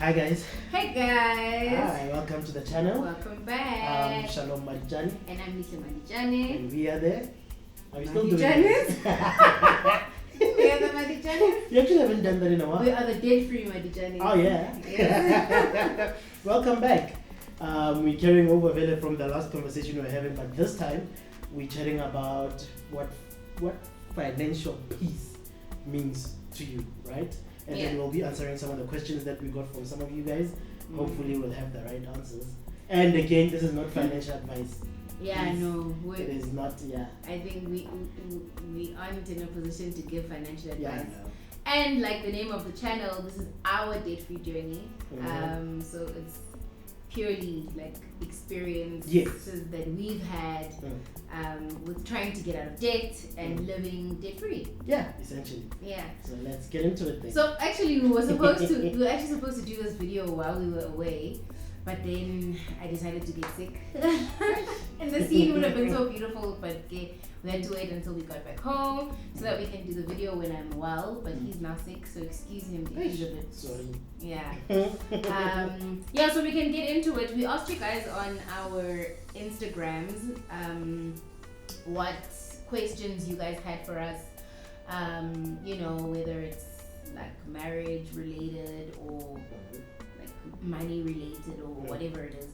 Hi guys. Hey guys. Hi, welcome to the channel. Welcome back. I'm Shalom Marijani. And I'm Lisa Marijani. And we are there. Are we still doing Marijanis? this? We are the Marijanis. You actually haven't done that in a while. We are the debt-free Marijanis. Oh yeah. Yes. Welcome back. We're carrying over Vele from the last conversation we were having, but this time we're chatting about what financial peace means to you, right? And then we'll be answering some of the questions that we got from some of you guys. Hopefully we'll have the right answers. And again, this is not financial advice. Yeah, Please. no. It is not, I think we aren't in a position to give financial advice. Yeah, I know. And like the name of the channel, this is our debt-free journey. Mm-hmm. So it's purely like experiences that we've had with trying to get out of debt and living debt-free. Yeah, essentially. Yeah. So let's get into it then. So actually we were actually supposed to do this video while we were away, but then I decided to get sick. And the scene would have been so beautiful, but okay, we had to wait until we got back home so that we can do the video when I'm well, but he's now sick, so excuse him if he's a bit... Sorry. Yeah. So we can get into it. We asked you guys on our Instagrams what questions you guys had for us, whether it's like marriage related or like money related or whatever it is.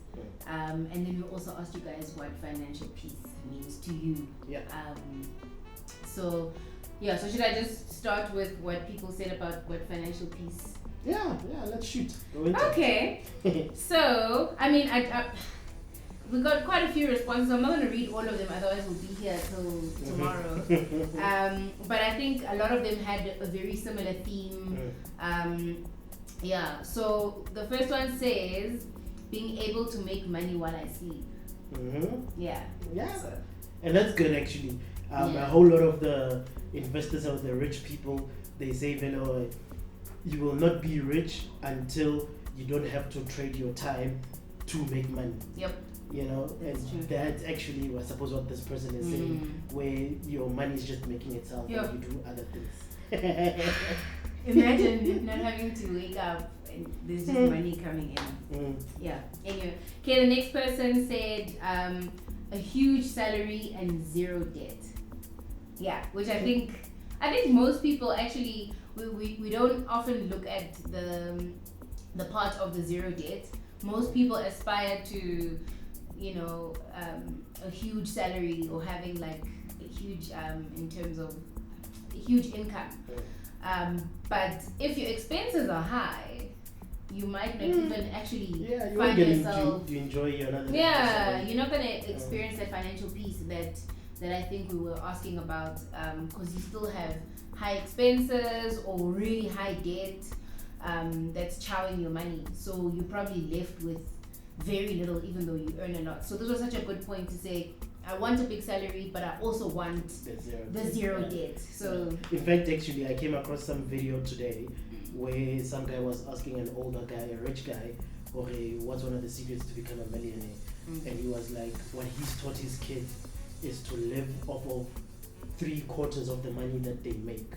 And then we also asked you guys what financial peace means to you. Yeah. So should I just start with what people said about what financial peace? Yeah, let's shoot. Go into Okay. So, I mean, we got quite a few responses. I'm not going to read all of them, otherwise we'll be here till tomorrow. But I think a lot of them had a very similar theme. So the first one says, being able to make money while I sleep. Yeah. So. And that's good actually. A whole lot of the investors or the rich people, they say, Velo, you will not be rich until you don't have to trade your time to make money. Yep. That's actually, I suppose, what this person is saying, where your money is just making itself and you do other things. Imagine not having to wake up and there's just money coming in. Yeah. Anyway, okay, the next person said a huge salary and zero debt. Yeah, which I think most people actually we don't often look at the part of the zero debt. Most people aspire to a huge salary or having like a huge in terms of a huge income. But if your expenses are high, you might not even actually find yourself. You enjoy your other. Yeah, you're not gonna experience that financial peace that I think we were asking about, because you still have high expenses or really high debt that's chowing your money. So you're probably left with very little, even though you earn a lot. So this was such a good point to say, I want a big salary, but I also want the zero debt. So in fact, actually, I came across some video today where some guy was asking an older guy, a rich guy, okay, what's one of the secrets to become a millionaire? And he was like, what he's taught his kids is to live off of 3/4 of the money that they make.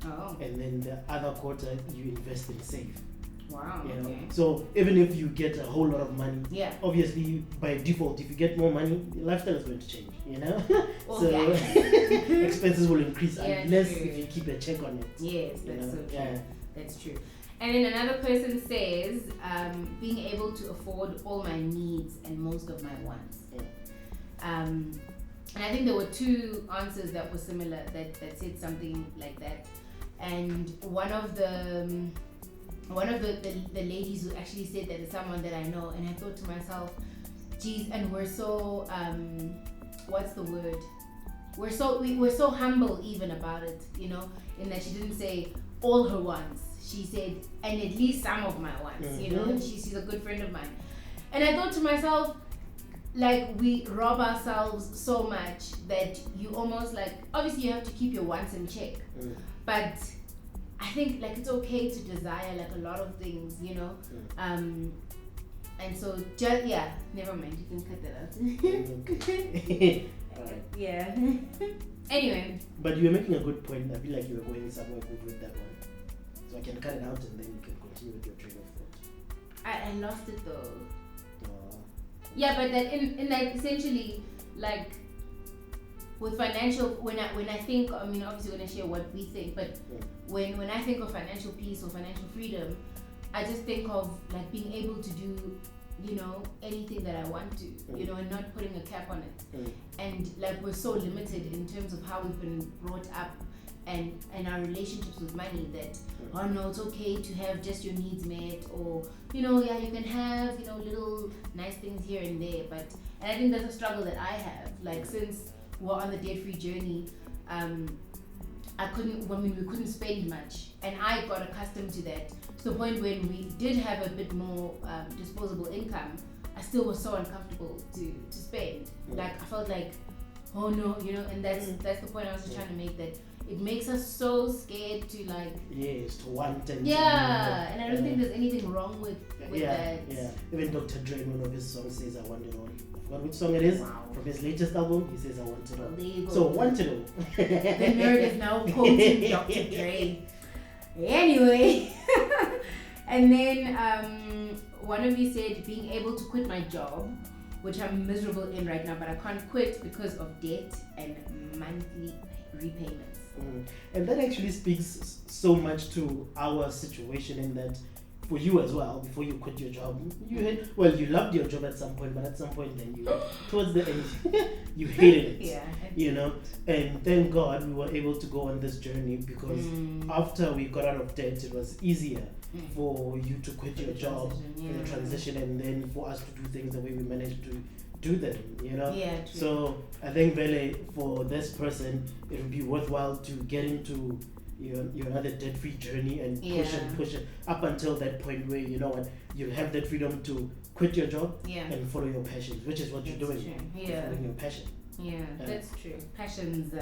Oh. And then the other quarter you invest and save. Wow. Okay. So even if you get a whole lot of money, obviously by default, if you get more money, your lifestyle is going to change, So expenses will increase unless if you keep a check on it. Yes, that's so true. Yeah. That's true. And then another person says, being able to afford all my needs and most of my wants. And I think there were two answers that were similar that said something like that. And one of the ladies who actually said that is someone that I know, and I thought to myself, geez, and we're so what's the word? We're so humble even about it, in that she didn't say all her wants. She said, and at least some of my wants, she's a good friend of mine. And I thought to myself, like, we rob ourselves so much that you almost like, obviously you have to keep your wants in check, but I think like it's okay to desire like a lot of things, and so just never mind, you can cut that out. Alright. Yeah. Anyway. But you were making a good point. I feel like you were going somewhere good with that one. So I can cut it out and then you can continue with your train of thought. I lost it though. Oh. Yeah, but that in that essentially, like with financial, when I think, I mean, obviously when I share what we think, but when I think of financial peace or financial freedom, I just think of like being able to do, you know, anything that I want to, you know, and not putting a cap on it. And like we're so limited in terms of how we've been brought up and our relationships with money that oh no, it's okay to have just your needs met, or you know, yeah, you can have, you know, little nice things here and there, but and I think that's a struggle that I have, like since we're on the debt-free journey, we couldn't spend much, and I got accustomed to that to the point when we did have a bit more disposable income, I still was so uncomfortable to spend. Like I felt like, oh no, you know, and that's the point I was just trying to make, that it makes us so scared to like to want and and I don't think there's anything wrong with that. Yeah. Even Dr. Dre, one of his songs says I want it all. I forgot which song it is. Wow. From his latest album, he says I want it all. There you go. So want it all. The nerd is now quoting Dr. Dre. Anyway, and then one of you said being able to quit my job, which I'm miserable in right now, but I can't quit because of debt and monthly repayments. And that actually speaks so much to our situation, in that for you as well, before you quit your job, you loved your job at some point, but at some point then you, towards the end, you hated it. You know, and thank God we were able to go on this journey, because after we got out of debt, it was easier for you to quit your job, for the transition, and then for us to do things the way we managed to do them, you know. So I think really for this person it would be worthwhile to get into your other debt-free journey and push it up until that point where, you know what, you'll have that freedom to quit your job and follow your passions, which is what you're doing. You're following your passion. That's true. Passions.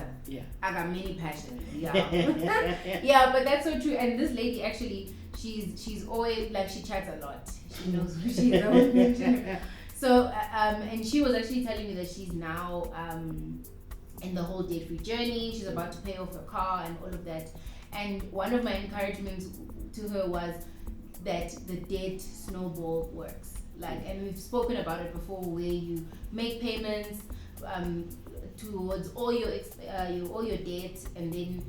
I got many passions. Yeah, but that's so true. And this lady actually, she's always like, she chats a lot. She knows who she's on. So and she was actually telling me that she's now in the whole debt-free journey. She's about to pay off her car and all of that. And one of my encouragements to her was that the debt snowball works. Like, and we've spoken about it before, where you make payments towards all your debt, and then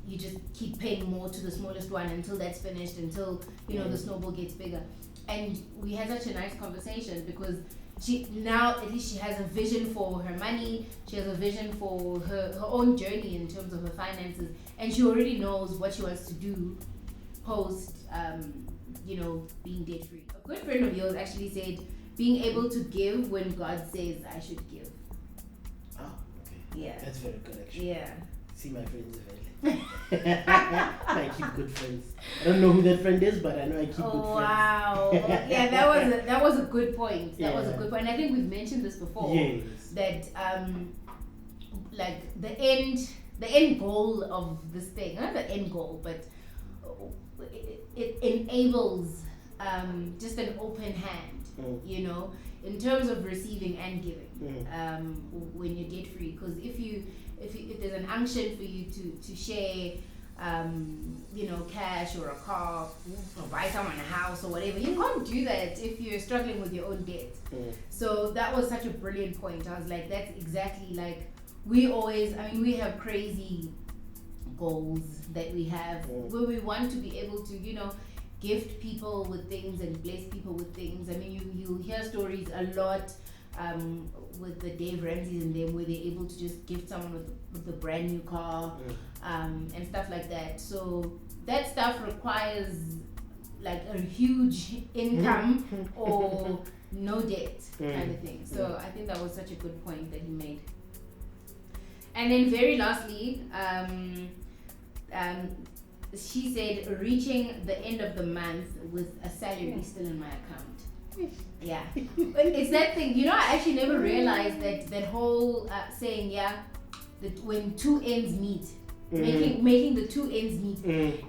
you just keep paying more to the smallest one until that's finished, until you know the snowball gets bigger. And we had such a nice conversation, because she now at least she has a vision for her money, she has a vision for her own journey in terms of her finances, and she already knows what she wants to do post being debt free. A good friend of yours actually said being able to give when God says I should give. Oh, okay. Yeah. That's very good actually. Yeah. See, my friends are I keep good friends. I don't know who that friend is, but I know I keep good friends. Wow. Yeah, that was a good point. That was a good point. And I think we've mentioned this before. Yes. That like the end goal of this thing, not the end goal, but it enables just an open hand, you know, in terms of receiving and giving when you're debt free. Because if there's an unction for you to share cash or a car or buy someone a house or whatever, you can't do that if you're struggling with your own debt. So that was such a brilliant point. I was like, that's exactly like we have crazy goals that we have where we want to be able to, gift people with things and bless people with things. I mean, you hear stories a lot with the Dave Ramsey and them, where they're able to just gift someone with a brand new car and stuff like that. So that stuff requires like a huge income or no debt kind of thing. So I think that was such a good point that he made. And then very lastly, she said reaching the end of the month with a salary still in my account. Yeah, it's that thing. I actually never realized that whole saying, that when two ends meet, making the two ends meet,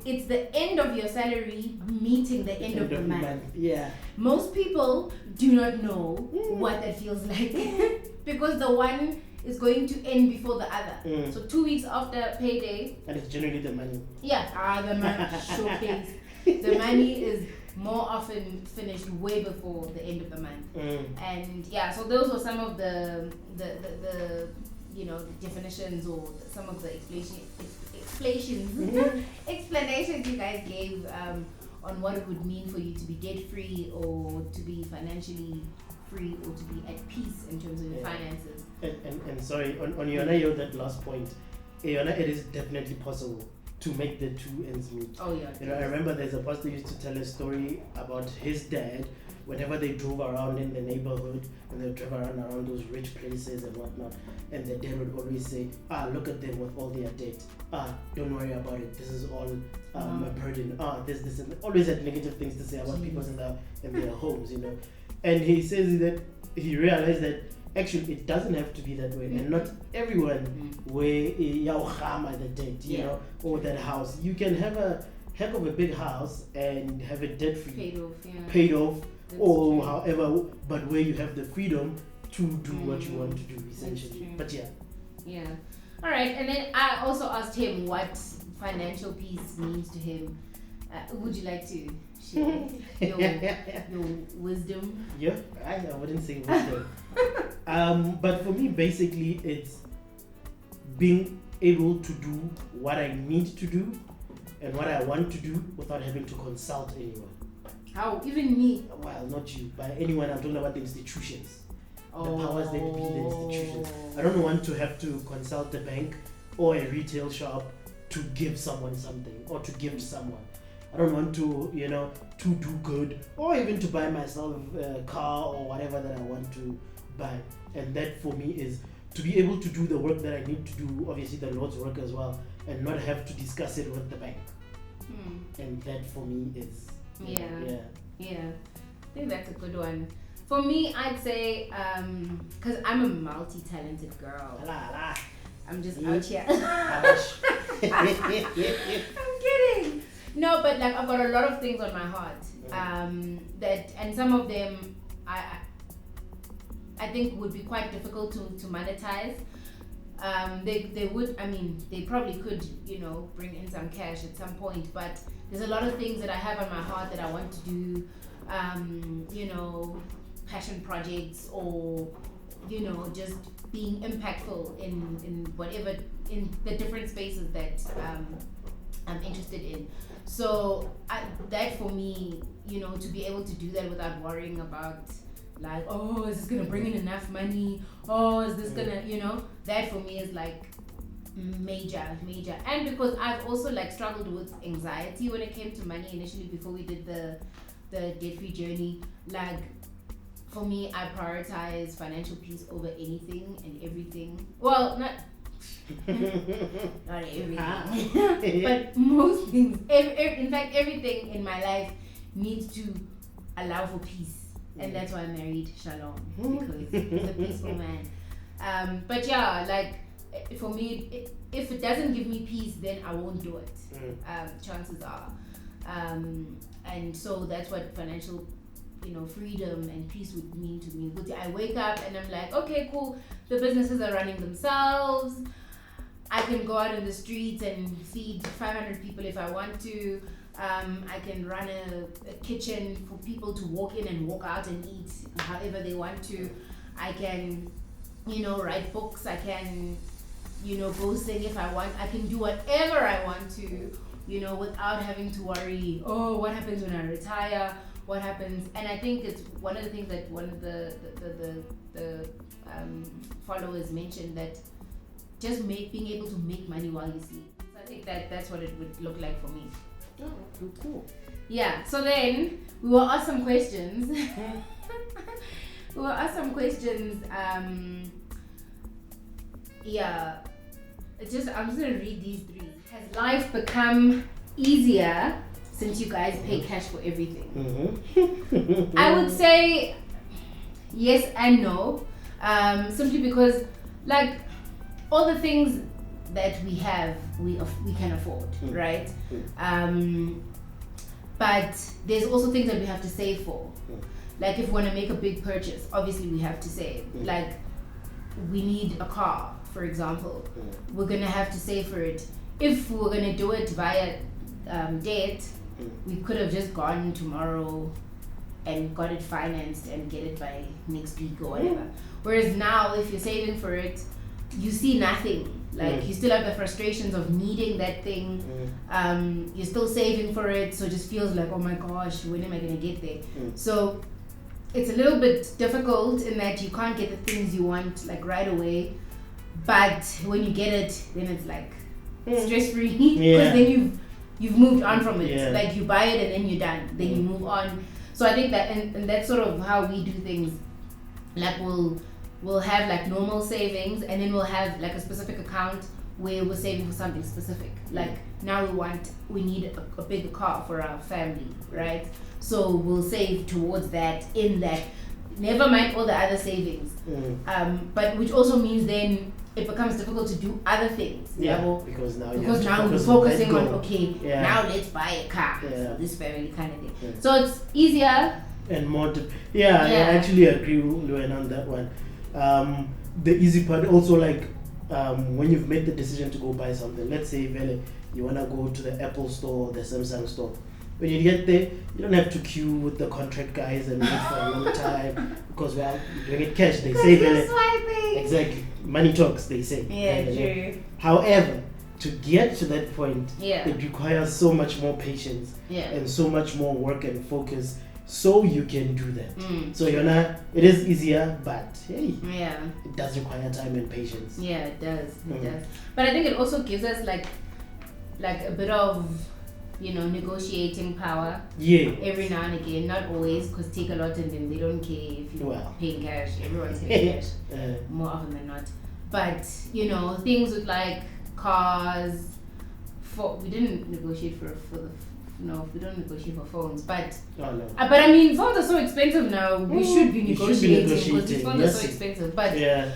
it's the end of your salary meeting the end of the month. Yeah. Most people do not know what that feels like because the one is going to end before the other. So 2 weeks after payday. And it's generally the money. Yeah, the money showcase. The money is more often finished way before the end of the month. And so those were some of the you know, the definitions or some of the explanations you guys gave on what it would mean for you to be debt free or to be financially free or to be at peace in terms of your finances. And sorry, on Yona, that last point, Yona, it is definitely possible to make the two ends meet. Oh yeah. You know, I remember there's a pastor used to tell a story about his dad. Whenever they drove around in the neighborhood and they drove around those rich places and whatnot, and the dad would always say, look at them with all their debt. Don't worry about it. This is all a burden. This and always had negative things to say about people in their homes, you know. And he says that he realized that actually it doesn't have to be that way, and not everyone where the debt, you know, or that house. You can have a heck of a big house and have it debt free, paid off. That's or true. However, but where you have the freedom to do what you want to do, essentially. But yeah. All right, and then I also asked him what financial peace means to him. Would you like to share your wisdom? Yeah, I wouldn't say wisdom. But for me, basically, it's being able to do what I need to do and what I want to do without having to consult anyone. How? Even me? Well, not you, but anyone. I'm talking about the institutions. The powers that be, the institutions. I don't want to have to consult the bank or a retail shop to give someone something or to give someone. I don't want to, you know, to do good or even to buy myself a car or whatever that I want to buy. And that for me is to be able to do the work that I need to do, obviously the Lord's work as well, and not have to discuss it with the bank. And that for me is... Yeah. I think that's a good one. For me, I'd say, because I'm a multi-talented girl. I'm just out here. I'm kidding. No, but like I've got a lot of things on my heart. And some of them I think would be quite difficult to monetize. They would, I mean, they probably could, you know, bring in some cash at some point, but there's a lot of things that I have on my heart that I want to do, you know, passion projects or, you know, just being impactful in whatever, in the different spaces that I'm interested in. So that for me, you know, to be able to do that without worrying about like, oh, is this gonna bring in enough money? Oh, is this gonna, you know, that for me is like major. And because I've also like struggled with anxiety when it came to money initially before we did the debt-free journey. Like for me, I prioritize financial peace over anything and everything. Well, not everything, but most things. In fact, everything in my life needs to allow for peace. And that's why I married Shalom, because he's a peaceful man. But yeah, like for me, if it doesn't give me peace, then I won't do it. Chances are. And so that's what financial, you know, freedom and peace would mean to me. I wake up and I'm like, okay, cool. The businesses are running themselves. I can go out in the streets and feed 500 people if I want to. I can run a kitchen for people to walk in and walk out and eat however they want to. I can, you know, write books. I can, you know, go sing if I want. I can do whatever I want to, you know, without having to worry, oh, what happens when I retire? What happens? And I think it's one of the things that one of the followers mentioned, that just being able to make money while you sleep. So I think that's what it would look like for me. Oh, cool. Yeah, so then we will ask some questions. Yeah, I'm just gonna read these three. Has life become easier since you guys pay cash for everything? I would say yes and no. Simply because, like, all the things that we have, we can afford, right? But there's also things that we have to save for. Like if we want to make a big purchase, obviously we have to save. Like we need a car, for example. We're gonna have to save for it. If we're gonna do it via debt, we could have just gone tomorrow and got it financed and get it by next week or whatever. Whereas now, if you're saving for it, you see nothing. Like you still have the frustrations of needing that thing. You're still saving for it, so it just feels like, oh my gosh, when am I gonna get there? So it's a little bit difficult in that you can't get the things you want like right away, but when you get it, then it's like stress free because then you've moved on from it. Like you buy it and then you're done. Then you move on. So I think that and that's sort of how we do things. Like we'll have like normal savings, and then we'll have like a specific account where we're saving for something specific. Like now we need a bigger car for our family, right? So we'll save towards that in that. Never mind all the other savings. But which also means then it becomes difficult to do other things. Because now we're focusing on now let's buy a car. So this family kind of thing. So it's easier and more. I actually agree with Luan on that one. The easy part also, like when you've made the decision to go buy something. Let's say Vele, you wanna go to the Apple store or the Samsung store. When you get there, you don't have to queue with the contract guys and wait for a long time because you're doing it cash. They say swiping. Exactly. Money talks, they say. True. However, to get to that point, it requires so much more patience and so much more work and focus so you can do that. So it is easier, but hey, it does require time and patience. Yeah, it does. It does. But I think it also gives us like a bit of negotiating power every now and again, not always, because take a lot and then they don't care if you're paying cash. Everyone's paying cash more often than not. But things with like cars, we didn't negotiate we don't negotiate for phones, but but I mean phones are so expensive now. We should be negotiating because these phones are so expensive. But it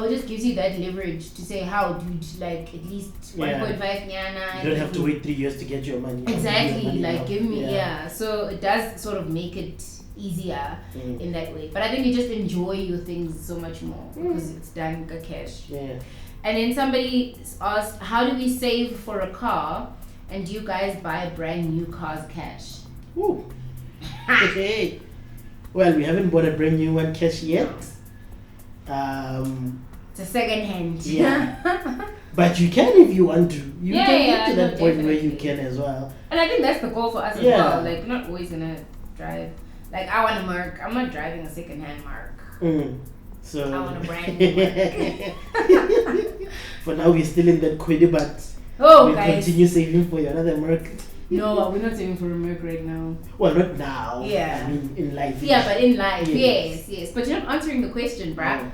just gives you that leverage to say, how dude, like at least 1.5 nyana. You don't have to wait 3 years to get your money. Exactly, like give me So it does sort of make it easier in that way. But I think you just enjoy your things so much more because it's done cash. And then somebody asked, how do we save for a car? And do you guys buy brand new cars cash? Ooh. Okay. Well, we haven't bought a brand new one cash yet. It's a second hand. Yeah. But you can if you want to. You can get to that point where you can as well. And I think that's the goal for us as well. Like, not always gonna drive. Like, I want a Merc. I'm not driving a second hand Merc. So I want a brand new Merc. For now, we're still in that quiddy, but we'll continue saving for another Merc. No, we're not saving for a Merc right now. Well, not now. Yeah. I mean, in life. Yeah, but in life, yes. But you're not answering the question, bruh. No.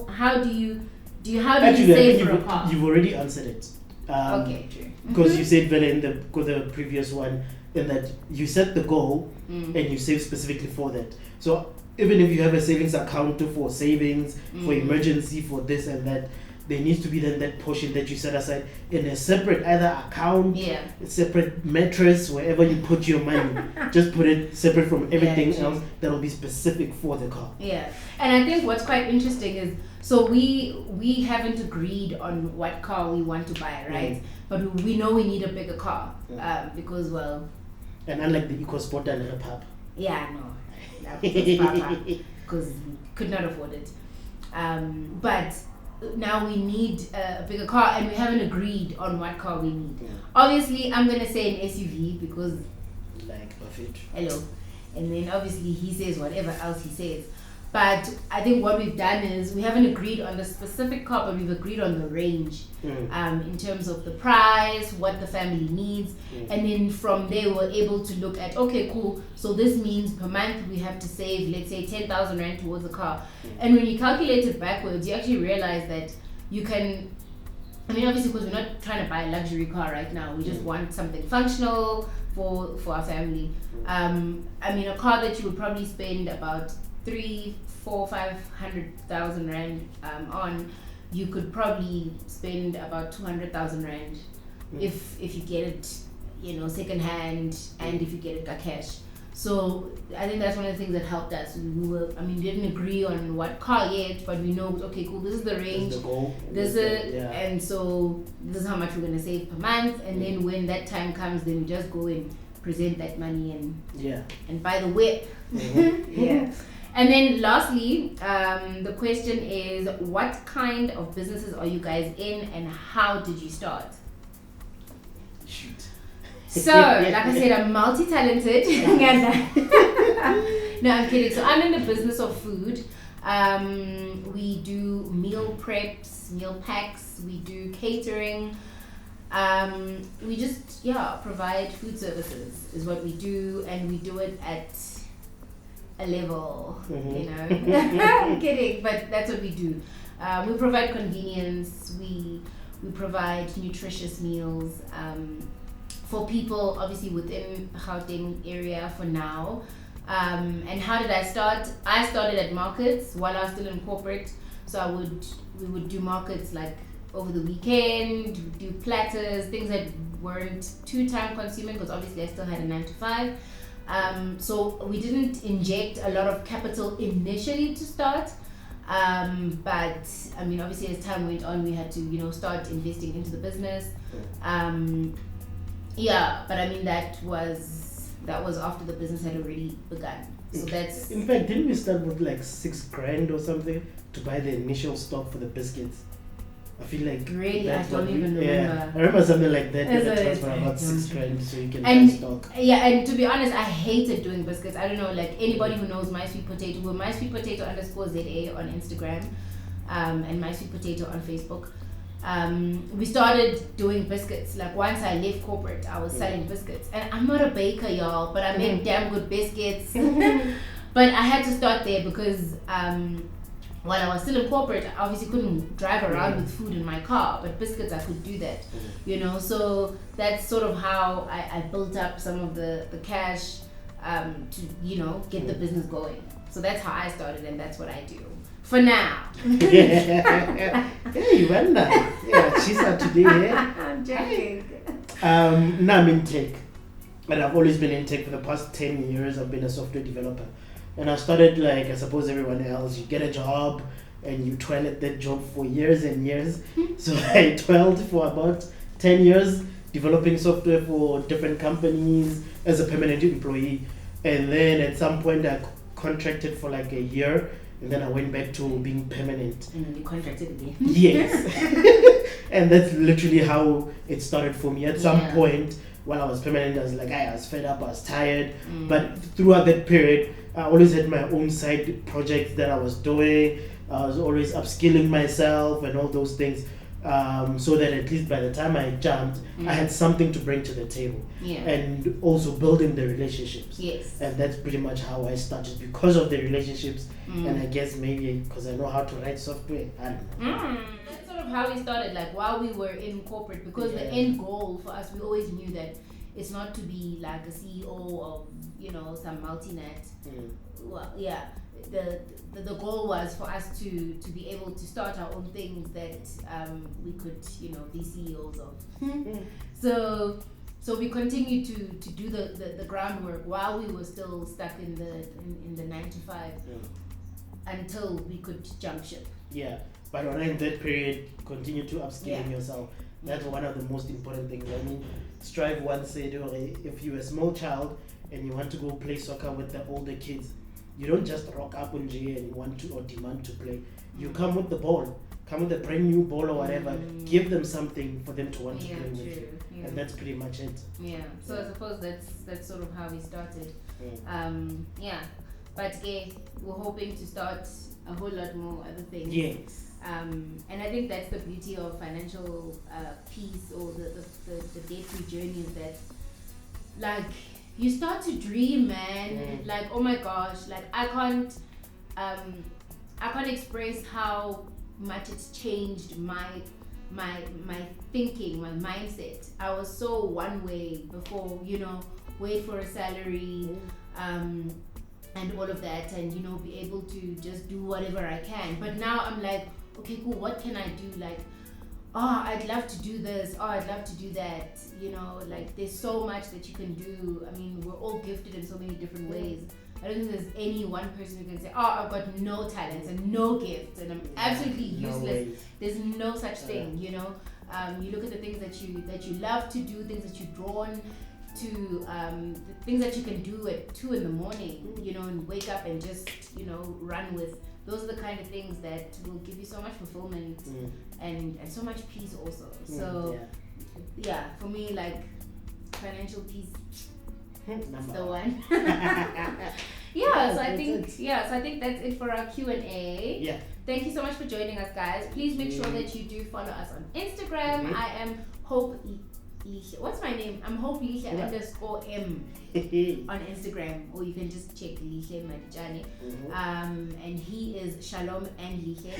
How do you save for a car? You've already answered it. Okay, true. Because you said Vela in the previous one, in that you set the goal and you save specifically for that. So even if you have a savings account for savings, for emergency, for this and that, there needs to be then that portion that you set aside in a separate either account, a separate mattress, wherever you put your money. Just put it separate from everything else that will be specific for the car. Yeah, and I think what's quite interesting is, so we haven't agreed on what car we want to buy, right? But we know we need a bigger car because, well... And unlike the EcoSport and the Repap. Yeah, no. Because we could not afford it. But... now we need a bigger car and we haven't agreed on what car we need. Obviously, I'm going to say an SUV because... like Buffett. Hello. And then obviously he says whatever else he says. But I think what we've done is we haven't agreed on the specific car, but we've agreed on the range in terms of the price, what the family needs. And then from there, we're able to look at, okay, cool. So this means per month we have to save, let's say, 10,000 Rand towards a car. And when you calculate it backwards, you actually realize that you can, I mean, obviously, because we're not trying to buy a luxury car right now. We just want something functional for our family. I mean, a car that you would probably spend about 500,000 Rand on, you could probably spend about 200,000 Rand if you get it, second hand, and if you get it cash. So I think that's one of the things that helped us. We didn't agree on what car yet, but we know, okay, cool, this is the range, this is the goal, and so this is how much we're gonna save per month, and then when that time comes, then we just go and present that money Yeah. and buy the whip. Yeah. And then lastly, the question is, what kind of businesses are you guys in and how did you start? Shoot. So, like I said, I'm multi-talented. No, I'm kidding. So I'm in the business of food. We do meal preps, meal packs, we do catering. We just, provide food services is what we do, and we do it at a level, you know. I'm kidding, but that's what we do. We provide convenience, we provide nutritious meals for people obviously within the Gauteng area for now. And how did I start? I started at markets while I was still in corporate. So we would do markets like over the weekend, do platters, things that weren't too time consuming because obviously I still had a 9 to 5. So we didn't inject a lot of capital initially to start. But I mean, obviously as time went on, we had to, start investing into the business. But I mean, that was after the business had already begun. So that's... In fact, didn't we start with like $6,000 or something to buy the initial stock for the biscuits? I feel like really, I don't even remember. Yeah, I remember something like that. It was for about $6,000, so you can buy stock. Yeah, and to be honest, I hated doing biscuits. I don't know, like anybody who knows My Sweet Potato, we're My Sweet Potato _ZA on Instagram, and My Sweet Potato on Facebook. We started doing biscuits. Like once I left corporate, I was selling biscuits, and I'm not a baker, y'all, but I make damn good biscuits. But I had to start there because while I was still in corporate, I obviously couldn't drive around with food in my car, but biscuits I could do that, so that's sort of how I built up some of the cash to get the business going. So that's how I started, and that's what I do for now. Hey, Wanda. Yeah, she's out today. I'm joking. Now I'm in tech, and I've always been in tech for the past 10 years. I've been a software developer. And I started like, I suppose everyone else, you get a job and you toil at that job for years and years. So I toiled for about 10 years developing software for different companies as a permanent employee. And then at some point I contracted for like a year, and then I went back to being permanent. And then you contracted again. Yes. And that's literally how it started for me. At some point while I was permanent, I was like, I was fed up, I was tired. But throughout that period, I always had my own side projects that I was doing. I was always upskilling myself and all those things, so that at least by the time I jumped, I had something to bring to the table. And also building the relationships. Yes. And that's pretty much how I started, because of the relationships. And I guess maybe because I know how to write software. I don't know. That's sort of how we started, like while we were in corporate, because the end goal for us, we always knew that it's not to be like a CEO of some multinet. Well, the goal was for us to be able to start our own things that we could be CEOs of. So we continued to do the groundwork while we were still stuck in the 9 to 5 until we could jump ship. Yeah, but in that period, continue to upskilling yourself. That's one of the most important things. I mean, Strive once said, if you're a small child and you want to go play soccer with the older kids, you don't just rock up on J and you want to or demand to play. You come with the ball, come with a brand new ball or whatever, give them something for them to want to play with you. And that's pretty much it. So I suppose that's sort of how we started. But we're hoping to start a whole lot more other things. Yes. And I think that's the beauty of financial peace or the debt-free journey, is that like you start to dream, man. Like, oh my gosh, like I can't express how much it's changed my thinking, my mindset. I was so one way before, wait for a salary, and all of that, and be able to just do whatever I can. But now I'm like, okay, cool, what can I do? Like, I'd love to do this, I'd love to do that, like there's so much that you can do. I mean, we're all gifted in so many different ways. I don't think there's any one person who can say, I've got no talents and no gifts and I'm absolutely useless. There's no such thing, You look at the things that you love to do, things that you're drawn to the things that you can do at 2 in the morning, you know, and wake up and just, you know, run with. Those are the kind of things that will give you so much fulfillment and so much peace also. So yeah, for me, like, financial peace is the one. So I think that's it for our Q&A. Yeah. Thank you so much for joining us, guys. Please make sure that you do follow us on Instagram. I am Hope Lihle. What's my name? I'm Hope Lihle _M on Instagram, or you can just check Lihle Madjani. And he is Shalom and Lihle.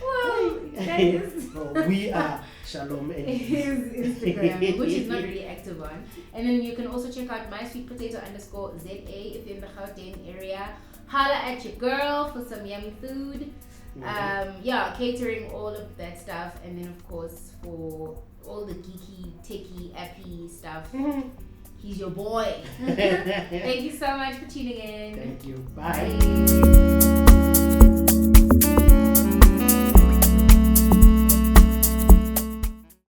Well, that is. We are Shalom and his Instagram, which he's not really active on. And then you can also check out my sweet potato _ZA if you're in the Gauteng area. Holla at your girl for some yummy food. Catering, all of that stuff, and then of course for all the geeky, techie, appy stuff, he's your boy. Thank you so much for tuning in. Thank you. Bye.